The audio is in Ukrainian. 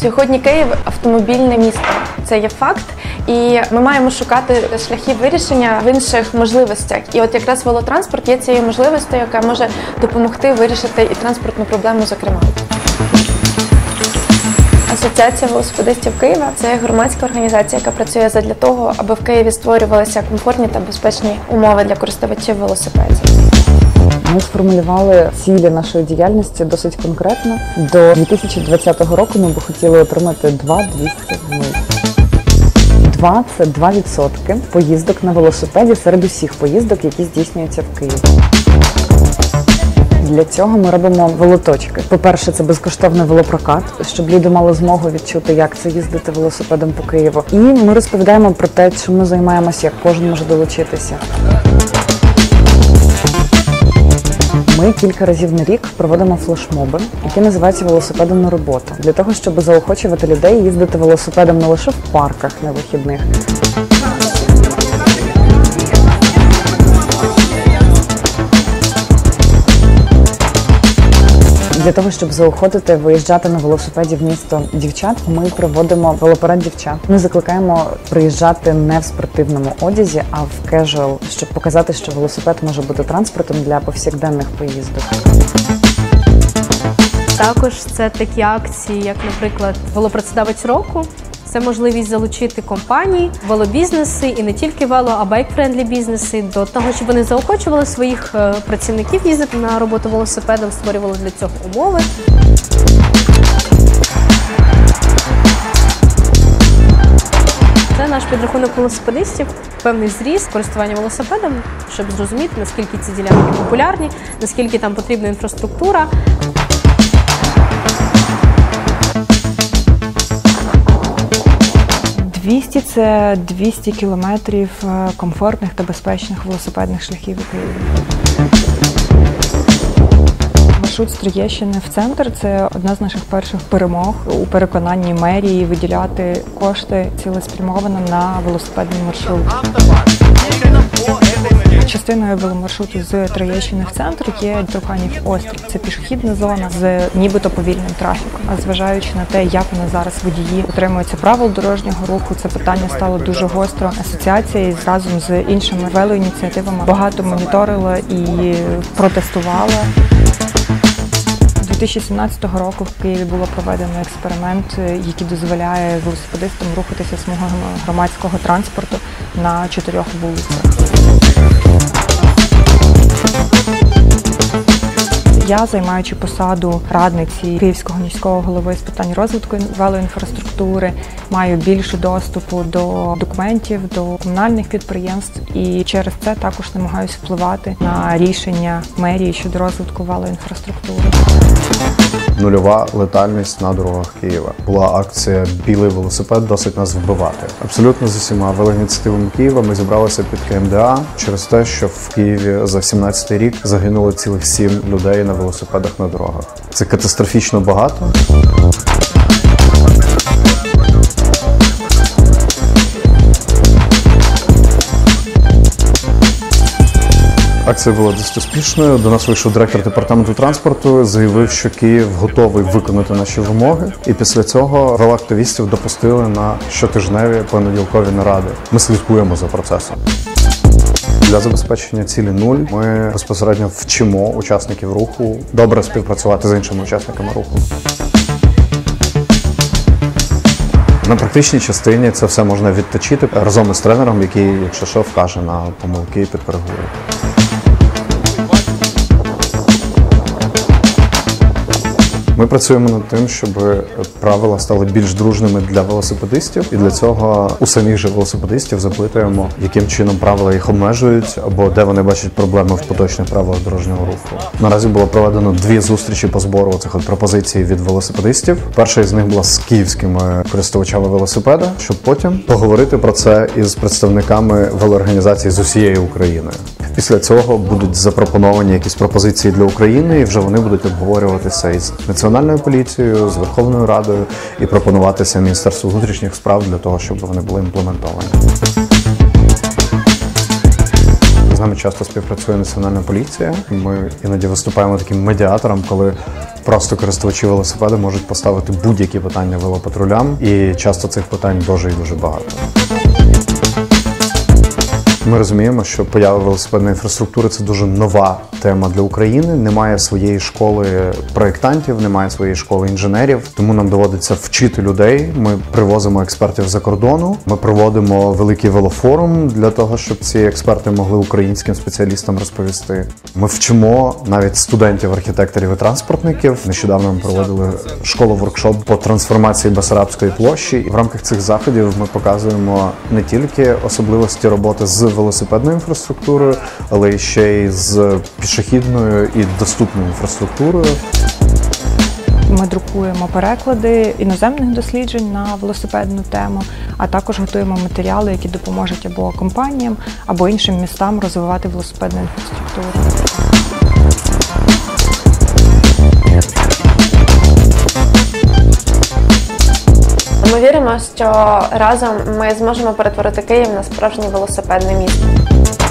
Сьогодні Київ – автомобільне місто. Це є факт. І ми маємо шукати шляхи вирішення в інших можливостях. І от якраз велотранспорт є цією можливістю, яка може допомогти вирішити і транспортну проблему, зокрема. Асоціація велосипедистів Києва – це громадська організація, яка працює задля того, аби в Києві створювалися комфортні та безпечні умови для користувачів велосипедів. Ми сформулювали цілі нашої діяльності досить конкретно. До 2020 року ми б хотіли отримати 2,200 миль. 2 – це 2% поїздок на велосипеді серед усіх поїздок, які здійснюються в Києві. Для цього ми робимо велоточки. По-перше, це безкоштовний велопрокат, щоб люди мали змогу відчути, як це їздити велосипедом по Києву. І ми розповідаємо про те, чим ми займаємося, як кожен може долучитися. Ми кілька разів на рік проводимо флешмоби, які називаються «Велосипедом на роботу», для того, щоб заохочувати людей їздити велосипедом не лише в парках на вихідних. Для того, щоб заохотити виїжджати на велосипеді в місто дівчат, ми проводимо велопарад дівчат. Ми закликаємо приїжджати не в спортивному одязі, а в кежуал, щоб показати, що велосипед може бути транспортом для повсякденних поїздок. Також це такі акції, як, наприклад, велопрацедавець року. Це можливість залучити компанії, велобізнеси і не тільки вело, а байк-френдлі бізнеси до того, щоб вони заохочували своїх працівників їздити на роботу велосипедом, створювали для цього умови. Це наш підрахунок велосипедистів, певний зріст користування велосипедом, щоб зрозуміти, наскільки ці ділянки популярні, наскільки там потрібна інфраструктура. 200 – це 200 кілометрів комфортних та безпечних велосипедних шляхів у Києві. Маршрут з Троєщини в центр – це одна з наших перших перемог у переконанні мерії виділяти кошти цілеспрямовано на велосипедний маршрут. Частиною веломаршруту з Троєщини в центр є Труханів острів. Це пішохідна зона з нібито повільним трафіком. А зважаючи на те, як у нас зараз водії дотримуються правил дорожнього руху, це питання стало дуже гостро. Асоціація разом з іншими велоініціативами багато моніторила і протестувала. 2017 року в Києві було проведено експеримент, який дозволяє велосипедистам рухатися смугами громадського транспорту на 4 вулицях. Я, займаючи посаду радниці Київського міського голови з питань розвитку велоінфраструктури, маю більше доступу до документів, до комунальних підприємств і через це також намагаюся впливати на рішення мерії щодо розвитку велоінфраструктури. Нульова летальність на дорогах Києва. Була акція «Білий велосипед досить нас вбивати». Абсолютно з усіма велоініціативами Києва ми зібралися під КМДА через те, що в Києві за 17-й рік загинуло цілих 7 людей на велосипедах на дорогах. Це катастрофічно багато. Акція була досить успішною. До нас вийшов директор департаменту транспорту, заявив, що Київ готовий виконати наші вимоги. І після цього велоактивістів допустили на щотижневі понеділкові наради. Ми слідкуємо за процесом. Для забезпечення цілі 0 ми безпосередньо вчимо учасників руху добре співпрацювати з іншими учасниками руху. На практичній частині це все можна відточити разом із тренером, який, якщо що, вкаже на помилки і підкоригує. Ми працюємо над тим, щоб правила стали більш дружними для велосипедистів, і для цього у самих же велосипедистів запитуємо, яким чином правила їх обмежують, або де вони бачать проблеми в поточних правилах дорожнього руху. Наразі було проведено 2 зустрічі по збору цих пропозицій від велосипедистів. Перша із них була з київськими користувачами велосипеда, щоб потім поговорити про це із представниками велоорганізацій з усієї України. Після цього будуть запропоновані якісь пропозиції для України, і вже вони будуть обговорюватися із Національною поліцією, з Верховною Радою і пропонуватися Міністерству внутрішніх справ для того, щоб вони були імплементовані. З нами часто співпрацює Національна поліція. Ми іноді виступаємо таким медіатором, коли просто користувачі велосипеда можуть поставити будь-які питання велопатрулям, і часто цих питань дуже і дуже багато. Ми розуміємо, що поява велосипедної інфраструктури – це дуже нова тема для України. Немає своєї школи проєктантів, немає своєї школи інженерів, тому нам доводиться вчити людей. Ми привозимо експертів за кордону, ми проводимо великий велофорум для того, щоб ці експерти могли українським спеціалістам розповісти. Ми вчимо навіть студентів, архітекторів і транспортників. Нещодавно ми проводили школу-воркшоп по трансформації Басарабської площі. І в рамках цих заходів ми показуємо не тільки особливості роботи з велосипедною інфраструктурою, але й ще й з пішохідною і доступною інфраструктурою. Ми друкуємо переклади іноземних досліджень на велосипедну тему, а також готуємо матеріали, які допоможуть або компаніям, або іншим містам розвивати велосипедну інфраструктуру. Ми віримо, що разом ми зможемо перетворити Київ на справжнє велосипедне місто.